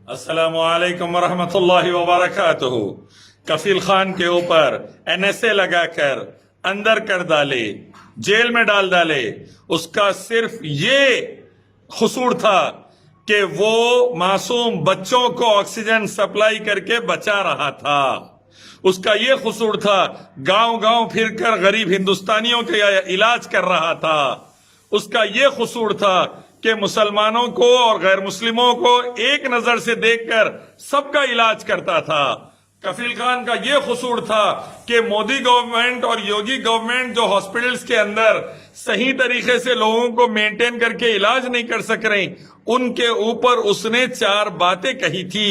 अस्सलामु अलैकुम वरहमतुल्लाहि वबरकातुहू। कफील खान के ऊपर NSA लगाकर अंदर कर डाले, जेल में डाल डाले। उसका सिर्फ ये कसूर था कि वो मासूम बच्चों को ऑक्सीजन सप्लाई करके बचा रहा था। उसका ये कसूर था, गांव गांव फिरकर गरीब हिंदुस्तानियों के इलाज कर रहा था। उसका ये कसूर था कि मुसलमानों को और गैर मुस्लिमों को एक नजर से देखकर सबका इलाज करता था। कफील खान का ये कसूर था कि मोदी गवर्नमेंट और योगी गवर्नमेंट जो हॉस्पिटल्स के अंदर सही तरीके से लोगों को मेंटेन करके इलाज नहीं कर सक रही, उनके ऊपर उसने 4 बातें कही थी।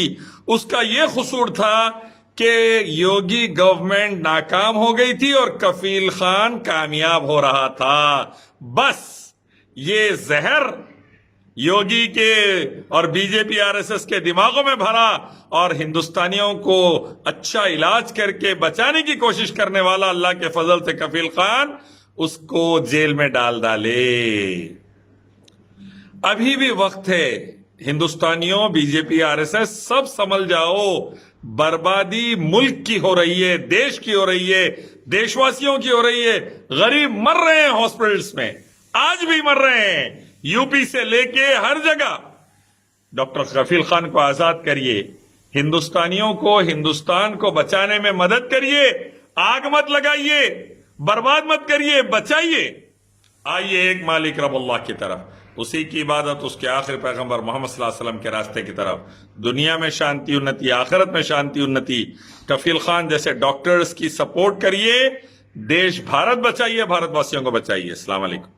उसका ये कसूर था कि योगी गवर्नमेंट नाकाम हो गई थी और कफील खान कामयाब हो रहा था। बस ये जहर योगी के और बीजेपी RSS के दिमागों में भरा और हिंदुस्तानियों को अच्छा इलाज करके बचाने की कोशिश करने वाला अल्लाह के फजल से कफील खान उसको जेल में डाल डाले। अभी भी वक्त है, हिंदुस्तानियों, बीजेपी RSS सब समझ जाओ, बर्बादी मुल्क की हो रही है, देश की हो रही है, देशवासियों की हो रही है। गरीब मर रहे हैं हॉस्पिटल्स में, आज भी मर रहे हैं, यूपी से लेके हर जगह। डॉक्टर कफील खान को आजाद करिए, हिंदुस्तानियों को, हिंदुस्तान को बचाने में मदद करिए। आग मत लगाइए, बर्बाद मत करिए, बचाइए। आइए एक मालिक रब अल्लाह की तरफ, उसी की इबादत, उसके आखिर पैगंबर मोहम्मद सल्लल्लाहु अलैहि वसल्लम के रास्ते की तरफ। दुनिया में शांति उन्नति, आखिरत में शांति उन्नति। कफील खान जैसे डॉक्टर्स की सपोर्ट करिए, देश भारत बचाइए, भारतवासियों को बचाइए। अस्सलाम वालेकुम।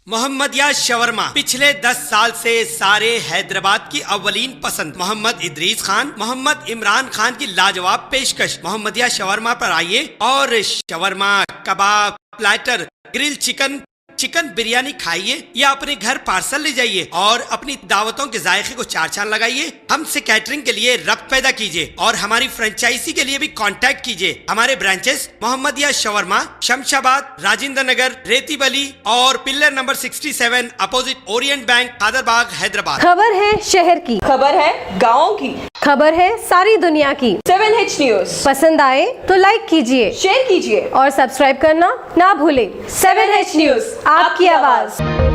मोहम्मदिया शवरमा पिछले 10 साल से सारे हैदराबाद की अव्वलीन पसंद मोहम्मद इदरीस खान, मोहम्मद इमरान खान की लाजवाब पेशकश। मोहम्मदिया शवरमा पर आइए और shawarma, kebab, platter, grill chicken, chicken biryani खाइए या अपने घर पार्सल ले जाइए और अपनी दावतों के जायके को 4 चांद लगाइए। हमसे कैटरिंग के लिए रब्त पैदा कीजिए और हमारी फ्रेंचाइजी के लिए भी कांटेक्ट कीजिए। हमारे ब्रांचेस मोहम्मदिया शवरमा, शमशाबाद, राजेंद्र नगर, रेती बली और pillar number 67 opposite Orient bank, Kadarbagh, Hyderabad. खबर है शहर की, खबर है गाँव की, खबर है सारी दुनिया की। 7H न्यूज़ पसंद आए तो लाइक कीजिए, शेयर कीजिए और सब्सक्राइब करना ना भूलें। 7H न्यूज़, आपकी आवाज।